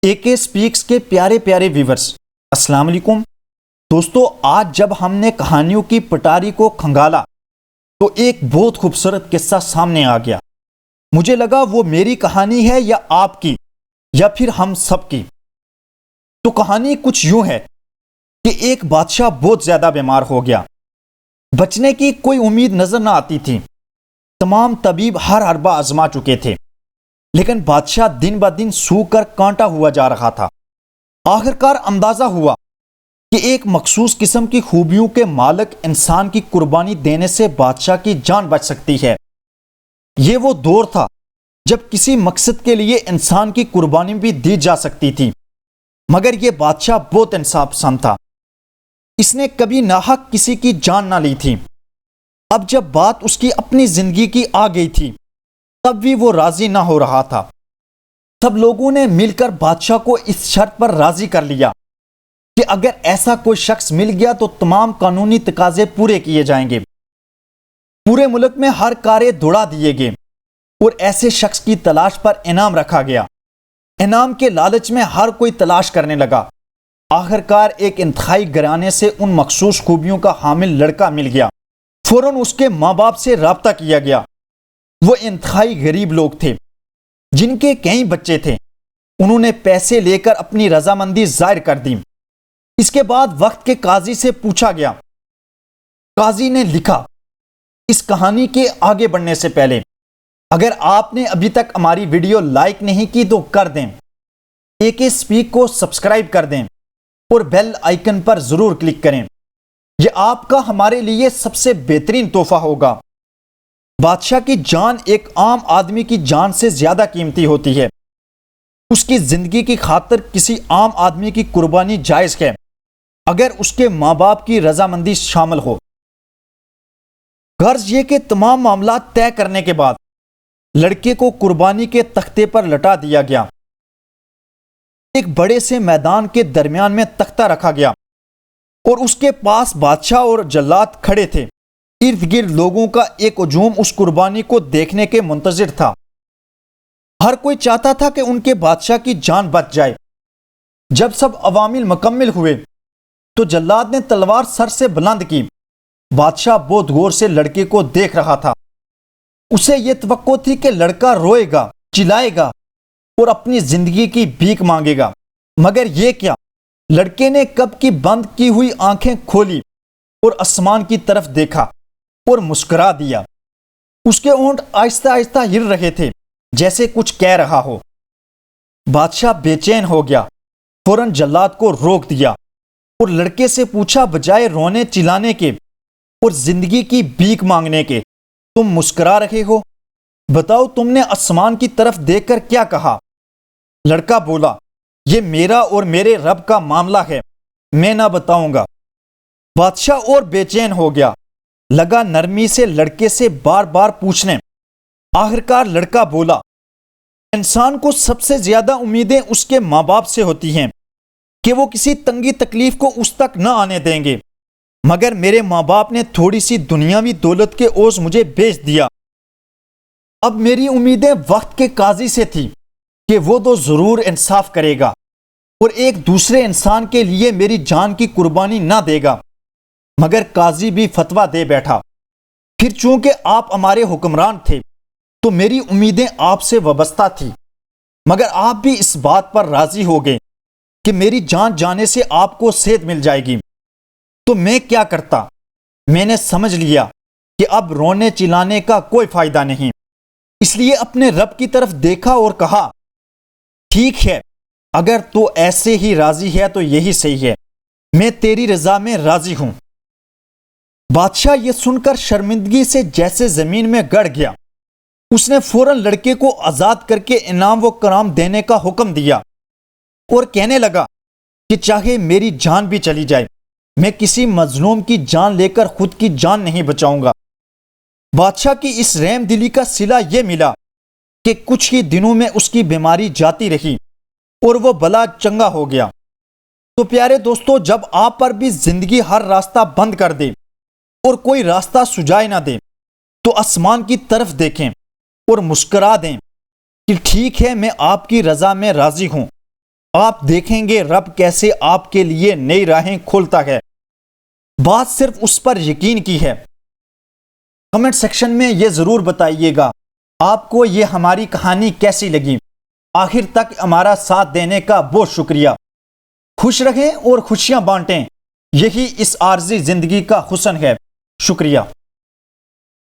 اے کے سپیکس کے پیارے پیارے ویورز، السلام علیکم دوستو۔ آج جب ہم نے کہانیوں کی پٹاری کو کھنگالا تو ایک بہت خوبصورت قصہ سامنے آ گیا۔ مجھے لگا وہ میری کہانی ہے یا آپ کی یا پھر ہم سب کی۔ تو کہانی کچھ یوں ہے کہ ایک بادشاہ بہت زیادہ بیمار ہو گیا۔ بچنے کی کوئی امید نظر نہ آتی تھی۔ تمام طبیب ہر حربہ آزما چکے تھے، لیکن بادشاہ دن بہ دن سوکھ کر کانٹا ہوا جا رہا تھا۔ آخرکار اندازہ ہوا کہ ایک مخصوص قسم کی خوبیوں کے مالک انسان کی قربانی دینے سے بادشاہ کی جان بچ سکتی ہے۔ یہ وہ دور تھا جب کسی مقصد کے لیے انسان کی قربانی بھی دی جا سکتی تھی، مگر یہ بادشاہ بہت انصاف پسند تھا۔ اس نے کبھی ناحق کسی کی جان نہ لی تھی۔ اب جب بات اس کی اپنی زندگی کی آ گئی تھی تب بھی وہ راضی نہ ہو رہا تھا۔ سب لوگوں نے مل کر بادشاہ کو اس شرط پر راضی کر لیا کہ اگر ایسا کوئی شخص مل گیا تو تمام قانونی تقاضے پورے کیے جائیں گے۔ پورے ملک میں ہر کارے دوڑا دیے گئے اور ایسے شخص کی تلاش پر انعام رکھا گیا۔ انعام کے لالچ میں ہر کوئی تلاش کرنے لگا۔ آخرکار ایک انتہائی گھرانے سے ان مخصوص خوبیوں کا حامل لڑکا مل گیا۔ فوراً اس کے ماں باپ سے رابطہ کیا گیا۔ وہ انتہائی غریب لوگ تھے جن کے کئی بچے تھے۔ انہوں نے پیسے لے کر اپنی رضامندی ظاہر کر دی۔ اس کے بعد وقت کے قاضی سے پوچھا گیا۔ قاضی نے لکھا، اس کہانی کے آگے بڑھنے سے پہلے اگر آپ نے ابھی تک ہماری ویڈیو لائک نہیں کی تو کر دیں، اے کے سپیک کو سبسکرائب کر دیں اور بیل آئیکن پر ضرور کلک کریں۔ یہ آپ کا ہمارے لیے سب سے بہترین تحفہ ہوگا۔ بادشاہ کی جان ایک عام آدمی کی جان سے زیادہ قیمتی ہوتی ہے۔ اس کی زندگی کی خاطر کسی عام آدمی کی قربانی جائز ہے اگر اس کے ماں باپ کی رضامندی شامل ہو۔ غرض یہ کہ تمام معاملات طے کرنے کے بعد لڑکے کو قربانی کے تختے پر لٹا دیا گیا۔ ایک بڑے سے میدان کے درمیان میں تختہ رکھا گیا اور اس کے پاس بادشاہ اور جلاد کھڑے تھے۔ ارد گرد لوگوں کا ایک ہجوم اس قربانی کو دیکھنے کے منتظر تھا۔ ہر کوئی چاہتا تھا کہ ان کے بادشاہ کی جان بچ جائے۔ جب سب عوامل مکمل ہوئے تو جلاد نے تلوار سر سے بلند کی۔ بادشاہ بہت غور سے لڑکے کو دیکھ رہا تھا۔ اسے یہ توقع تھی کہ لڑکا روئے گا، چلائے گا اور اپنی زندگی کی بھیک مانگے گا، مگر یہ کیا؟ لڑکے نے کب کی بند کی ہوئی آنکھیں کھولی اور آسمان کی طرف دیکھا اور مسکرا دیا۔ اس کے ہونٹ آہستہ آہستہ ہل رہے تھے جیسے کچھ کہہ رہا ہو۔ بادشاہ بے چین ہو گیا۔ فوراً جلاد کو روک دیا اور لڑکے سے پوچھا، بجائے رونے چلانے کے اور زندگی کی بھیک مانگنے کے تم مسکرا رہے ہو؟ بتاؤ تم نے آسمان کی طرف دیکھ کر کیا کہا؟ لڑکا بولا، یہ میرا اور میرے رب کا معاملہ ہے، میں نہ بتاؤں گا۔ بادشاہ اور بے چین ہو گیا، لگا نرمی سے لڑکے سے بار بار پوچھنے۔ آخرکار لڑکا بولا، انسان کو سب سے زیادہ امیدیں اس کے ماں باپ سے ہوتی ہیں کہ وہ کسی تنگی تکلیف کو اس تک نہ آنے دیں گے، مگر میرے ماں باپ نے تھوڑی سی دنیاوی دولت کے عوض مجھے بیچ دیا۔ اب میری امیدیں وقت کے قاضی سے تھی کہ وہ تو ضرور انصاف کرے گا اور ایک دوسرے انسان کے لیے میری جان کی قربانی نہ دے گا، مگر قاضی بھی فتویٰ دے بیٹھا۔ پھر چونکہ آپ ہمارے حکمران تھے تو میری امیدیں آپ سے وابستہ تھی، مگر آپ بھی اس بات پر راضی ہو گئے کہ میری جان جانے سے آپ کو صحت مل جائے گی، تو میں کیا کرتا؟ میں نے سمجھ لیا کہ اب رونے چلانے کا کوئی فائدہ نہیں، اس لیے اپنے رب کی طرف دیکھا اور کہا، ٹھیک ہے، اگر تو ایسے ہی راضی ہے تو یہی صحیح ہے، میں تیری رضا میں راضی ہوں۔ بادشاہ یہ سن کر شرمندگی سے جیسے زمین میں گڑ گیا۔ اس نے فوراً لڑکے کو آزاد کر کے انعام و کرام دینے کا حکم دیا اور کہنے لگا کہ چاہے میری جان بھی چلی جائے، میں کسی مظلوم کی جان لے کر خود کی جان نہیں بچاؤں گا۔ بادشاہ کی اس رحم دلی کا صلہ یہ ملا کہ کچھ ہی دنوں میں اس کی بیماری جاتی رہی اور وہ بلا چنگا ہو گیا۔ تو پیارے دوستو، جب آپ پر بھی زندگی ہر راستہ بند کر دے اور کوئی راستہ سجائے نہ دے تو آسمان کی طرف دیکھیں اور مسکرا دیں کہ ٹھیک ہے، میں آپ کی رضا میں راضی ہوں۔ آپ دیکھیں گے رب کیسے آپ کے لیے نئی راہیں کھولتا ہے۔ بات صرف اس پر یقین کی ہے۔ کمنٹ سیکشن میں یہ ضرور بتائیے گا آپ کو یہ ہماری کہانی کیسی لگی۔ آخر تک ہمارا ساتھ دینے کا بہت شکریہ۔ خوش رہیں اور خوشیاں بانٹیں، یہی اس عارضی زندگی کا حسن ہے۔ شکریہ۔